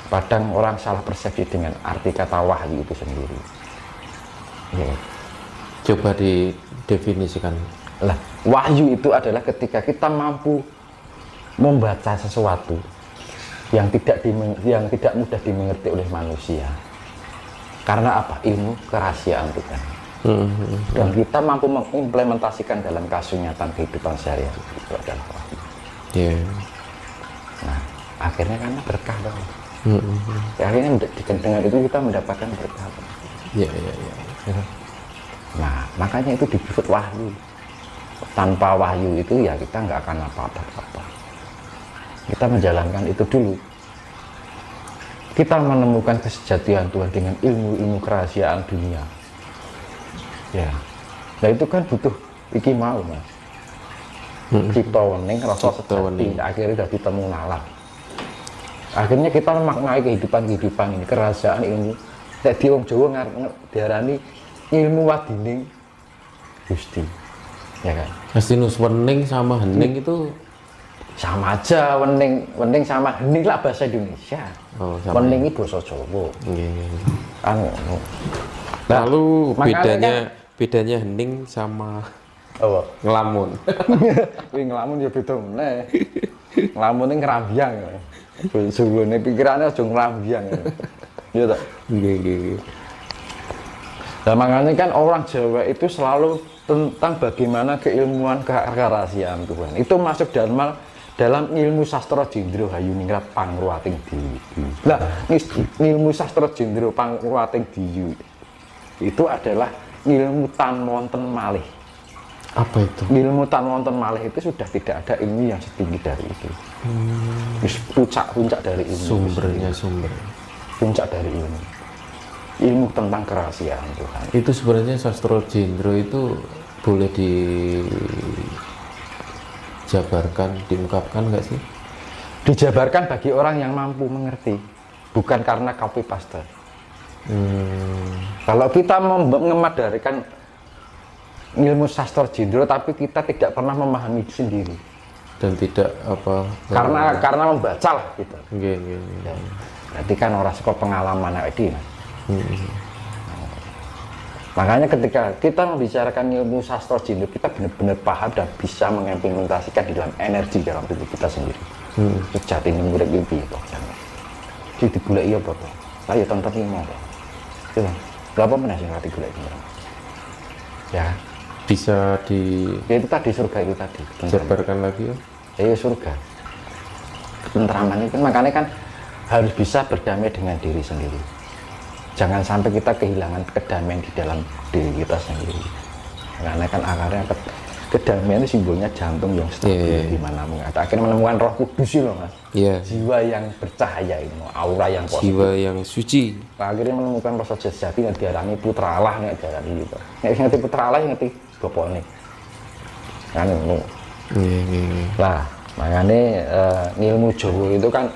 Kadang orang salah persepsi dengan arti kata wahyu itu sendiri. Ya. Coba didefinisikan. Lah, wahyu itu adalah ketika kita mampu membaca sesuatu yang tidak mudah dimengerti oleh manusia. Karena apa? Ilmu kerahasiaan Tuhan. Dan kita mampu mengimplementasikan dalam kenyataan kehidupan sehari-hari. Itu adalah wahyu. Yeah. Nah, akhirnya karena berkah dong. Akhirnya dengan itu kita mendapatkan berkah. Iya. Nah, makanya itu disebut wahyu. Tanpa wahyu itu ya kita nggak akan apa-apa. Kita menjalankan itu dulu. Kita menemukan kesejatian Tuhan dengan ilmu kerahasiaan dunia. Ya, nah itu kan butuh iki mau mas. Cipta wening rasa sejati, akhirnya udah ditemu nalar. Akhirnya kita memaknai kehidupan ini, kerahasiaan ilmu. Jadi wong Jawa diarani ilmu wadining Gusti. Ya kan? Astinus wening sama hening itu sama aja, wening sama hening lah bahasa Indonesia. Oh, wening itu bahasa Jawa. Anu. Nah, lalu bedanya hening sama apa? Ngelamun. Kuwi ngelamun ya beda meneh. Ngelamun ngerambyang. Suwene pikirane aja ngrambyang. Iya tak? Nggih. Nah, makanya kan orang Jawa itu selalu tentang bagaimana keilmuan kerahasiaan Tuhan. Itu masuk dalam ilmu sastra Jendro Hayuningrat Pangruwating Diyu. Lah, ilmu sastra Jendro Pangruwating Diyu itu adalah ilmu tan wonten malih. Apa itu? Ilmu tan wonten malih itu sudah tidak ada ilmu yang setinggi dari itu. Puncak dari ilmu. Sumber. Puncak dari ilmu. Ilmu tentang kerahasiaan Tuhan. Itu sebenarnya sastra Jendro itu boleh dijabarkan, diungkapkan nggak sih? Dijabarkan bagi orang yang mampu mengerti, bukan karena copy paste. Kalau kita mengemadarikan ilmu sastra Jendro tapi kita tidak pernah memahami sendiri dan tidak apa karena membaca lah gitu. Nggih. Ya, berarti kan orang sekolah pengalaman itu. Makanya ketika kita membicarakan ilmu sastra Jendro, kita benar-benar paham dan bisa mengimplementasikan di dalam energi dalam tubuh kita sendiri. Sejati ini murid itu kok. Jadi digulai apa kok? Saya tonton ini mau. Coba, berapa menit yang latih gulai ini? Ya, bisa ya itu tadi surga itu tadi. Jabarkan lagi ya? Ya surga. Ketentraman itu makanya kan harus bisa berdamai dengan diri sendiri. Jangan sampai kita kehilangan kedamaian di dalam diri kita sendiri. Karena kan akarnya kedamaian itu simbolnya jantung yang stabil di mana mengatakan. Akhirnya menemukan Roh Kudus loh mas. Jiwa yang bercahaya ini, aura yang positif. Jiwa yang suci. Akhirnya menemukan rasa sejati yang diarani putra Allah, yang diarani gitu. Yang ngerti putra Allah, yang ngerti bapaknya. Kan ilmu. Lah makanya ilmu Jawa itu kan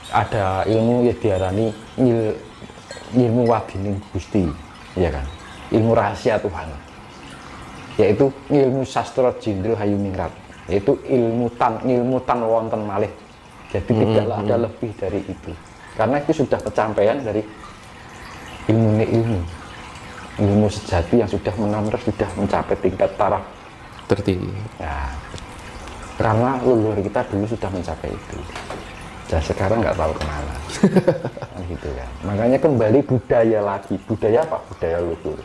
ada ilmu yang diarani ilmu wadining Gusti, ya kan, ilmu rahasia Tuhan, yaitu ilmu sastra Jendro Hayuningrat, yaitu ilmu tan wonten malih. Jadi tidaklah ada lebih dari itu, karena itu sudah pencapaian dari ilmu sejati yang sudah benar-benar sudah mencapai tingkat taraf tertinggi. Ya, karena leluhur kita dulu sudah mencapai itu. Dan sekarang nggak tahu kemana. Gitu kan. Makanya kembali budaya lagi. Budaya apa? Budaya luhur.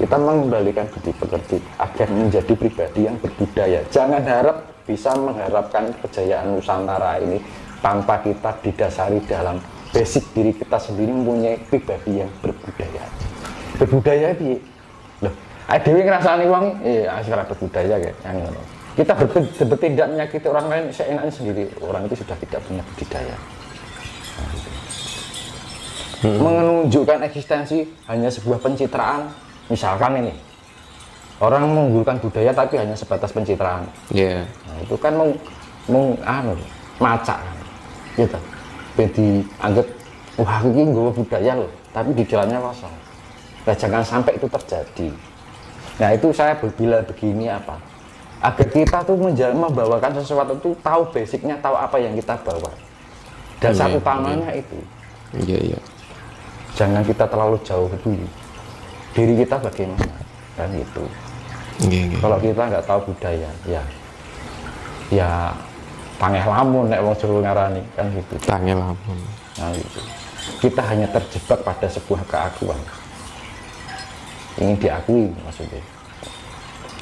Kita mengembalikan budi pekerti agar menjadi pribadi yang berbudaya. Jangan bisa mengharapkan kejayaan Nusantara ini tanpa kita didasari dalam basic diri kita sendiri mempunyai pribadi yang berbudaya. Berbudaya itu loh, dewi ngerasani wong sekarang berbudaya kayak yang kita bertindak menyakiti orang lain seenaknya sendiri, orang itu sudah tidak punya budaya. Menunjukkan eksistensi hanya sebuah pencitraan, misalkan ini orang mengunggulkan budaya tapi hanya sebatas pencitraan. Nah, itu kan macak kan, gitu. Jadi anggap wah ini nggak budaya loh, tapi di jalannya kosong. Nah, jangan sampai itu terjadi. Nah itu saya berbilang begini apa? Agar kita tuh membawakan sesuatu tuh tahu basicnya, tahu apa yang kita bawa. Dan satu utamanya itu Iya, iya. Jangan kita terlalu jauh dulu. Diri kita bagaimana, kan gitu. Iya, iya. Kalau kita nggak tahu budaya, ya tangeh lamun nek wong Jawa ngarani, kan gitu. Tangel ampun. Nah, gitu. Kita hanya terjebak pada sebuah keakuan, ingin diakui maksudnya.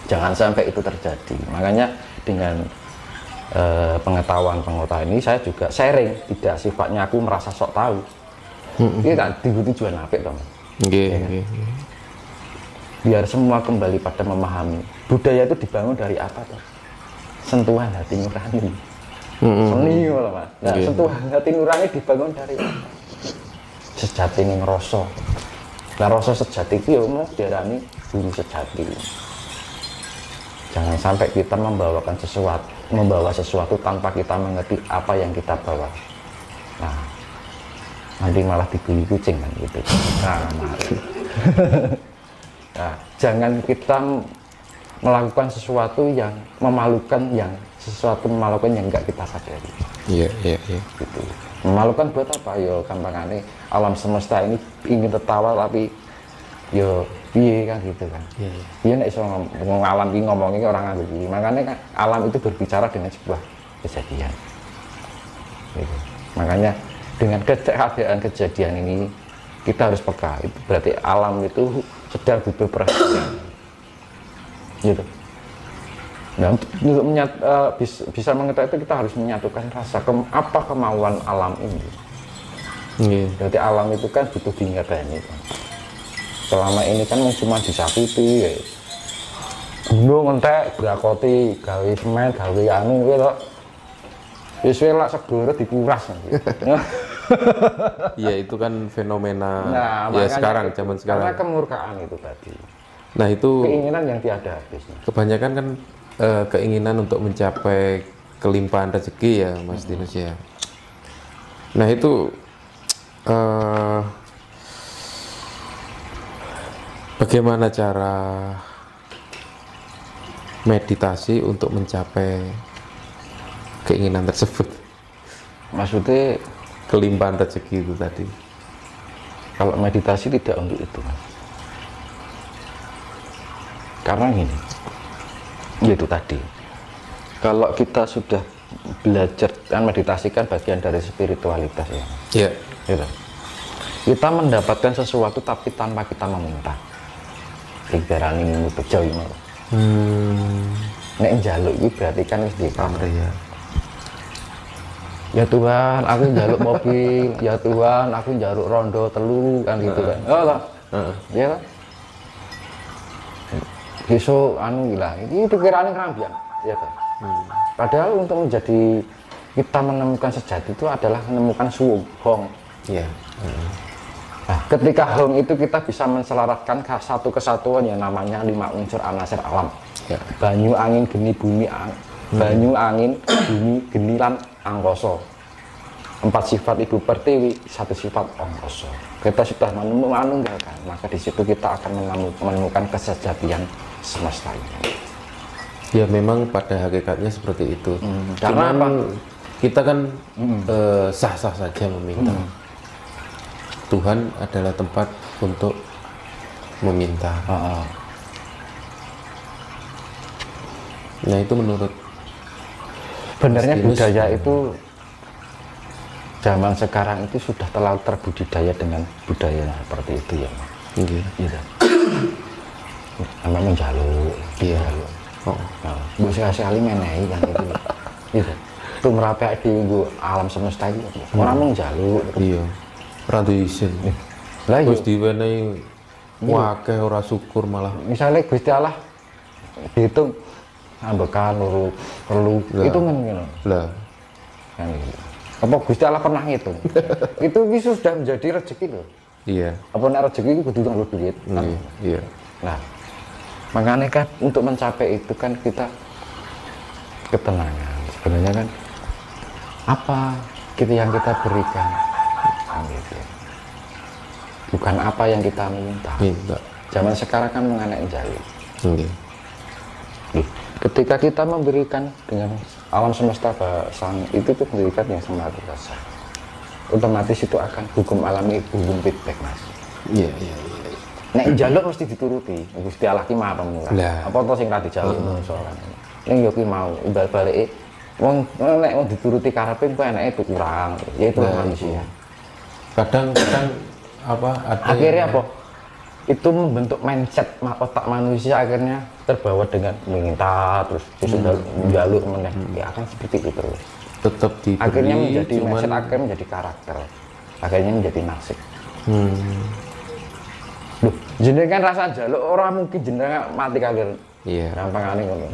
Jangan sampai itu terjadi. Makanya dengan pengetahuan ini saya juga sharing, tidak sifatnya aku merasa sok tahu. Ini kan tujuan apik toh. Nggih, Ya kan? nggih. Biar semua kembali pada memahami budaya itu dibangun dari apa toh? Sentuhan hati nurani. Seni ngono Mas. Nah, Nggih. sentuhan hati nurani dibangun dari apa? Sejati ning rasa. Nah, rasa sejati itu ya mau diarani guru sejati. Jangan sampai kita membawa sesuatu tanpa kita mengerti apa yang kita bawa. Nah, nanti malah diguli kucing kan gitu. Nah, nah, jangan kita melakukan sesuatu yang memalukan, yang enggak kita sadari. Iya, iya, iya. Gitu. Memalukan buat apa? Yo gampangannya alam semesta ini ingin tertawa tapi yo piye kan gitu kan. Iya, Iya nek iso ngomong alam iki ngomongin orang nganggo iki. Makanya kan alam itu berbicara dengan sebuah kejadian. Gitu. Makanya dengan keadaan kejadian ini kita harus peka. Itu berarti alam itu sedang butuh perhatian. Gitu. Nah, untuk bisa mengetahui itu kita harus menyatukan rasa apa kemauan alam ini. Iya. Berarti alam itu kan butuh dingerti kan. Selama ini kan cuma disakiti ya. Gunung entek brakoti gawe semen gawe anu kuwi to. Wis lak segoro dikuras gitu. Iya, itu kan fenomena Nah, ya makanya sekarang, itu, zaman karena sekarang. kemurkaan itu tadi. Nah, itu Keinginan yang tiada habisnya. kebanyakan kan keinginan untuk mencapai kelimpahan rezeki ya, Mas Dinas ya. Nah, itu bagaimana cara meditasi untuk mencapai keinginan tersebut? Maksudnya Kelimpahan rezeki itu tadi. kalau meditasi tidak untuk itu, Mas. Karena gini, itu tadi. Kalau kita sudah belajar kan meditasi kan bagian dari spiritualitas ya. Iya. Gitu. Kita mendapatkan sesuatu tapi tanpa kita meminta. Ibaratnya ini bejo ini. Nek njaluk iki berarti kan wis dipamrih. Iya. Ya Tuhan, aku njaluk mobil. Ya Tuhan, aku njaluk rondo telu kan gitu kan. Oh toh. Ya toh. Besok anu gila, ini pikirannya kerambian, ya toh. Padahal untuk menjadi kita menemukan sejati itu adalah menemukan suwung, hong. Iya. Nah, ketika hong itu kita bisa menselaratkan satu kesatuan yang namanya 5 unsur anasir alam. Ya. Banyu, angin, geni, bumi, banyu, angin, bumi, geni, lan angkasa. 4 sifat ibu pertiwi, 1 sifat angkasa. Kita sudah menunggalkan, maka di situ kita akan menemukan kesejatian semesta ini. Ya memang pada hakikatnya seperti itu. Karena apa? Kita kan sah-sah saja meminta. Tuhan adalah tempat untuk meminta. Nah, itu menurut Sebenarnya Mas Dimas, budaya itu zaman sekarang itu sudah terlalu terbudidaya dengan budaya seperti itu ya. Iya. Gitu. Sama menjaluk. Iya. Oh. Nah, bu sekali menehi kan itu. Gitu. Itu merapek di alam semesta itu. Orang menjaluk. Iya. Rada isin. Lah Terus iya. diwenehi wakeh ora syukur malah. Misalnya Gusti Allah dihitung ambekan loro perlu itu kan gitu. Lah, Kan gitu. Apa Gusti Allah pernah ngitung? Itu sudah menjadi rezeki loh. iya. Apa nek rezeki itu kudu nganggo duit. Kan? Iya. Iya. Nah, makanya kan untuk mencapai itu kan kita ketenangan. Sebenarnya kan apa yang kita berikan, kan gitu. Bukan apa yang kita minta. Minta. Zaman sekarang kan mengenai jalur. Iya. Ketika kita memberikan dengan alam semesta sang itu tuh memberikan yang sama rasa. otomatis itu akan hukum alami, hukum feedback, Mas. Iya. Nek njaluk mesti dituruti. Gusti Allah ki Maha Pemurah. Apa to sing ra dijaluk manusa kan. Ning yo ki mau bal-balike wong nek wong dituruti karepe kok enake itu kurang. Ya itu manusia. Kadang apa ada Akhirnya apa? Itu membentuk mindset otak manusia, akhirnya terbawa dengan meminta terus njaluk meneh. Ya akan seperti itu terus. tetap diberi, Akhirnya menjadi mindset, akhirnya menjadi karakter. Akhirnya menjadi nasib. Loh, jenengan rasa jaluk orang mungkin jenengan mati kalian. Iya. Gampangane ngono.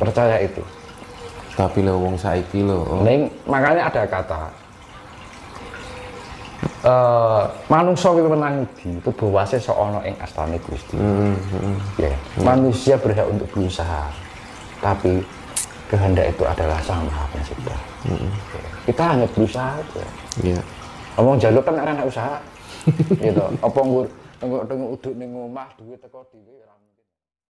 Percaya itu. Tapi lo wong saiki lo. Makanya ada kata manungsa kuwi menangidi itu bawase sok ana ing astane Gusti. Ya, manusia berhak untuk berusaha. Tapi kehendak itu adalah Sang Maha Pencipta. Kita hanya berusaha aja. Iya. Ngomong jaluk kan ora ana usaha. Gitu. Apa nggur tengok uduk ning omah duwe teko dhewe.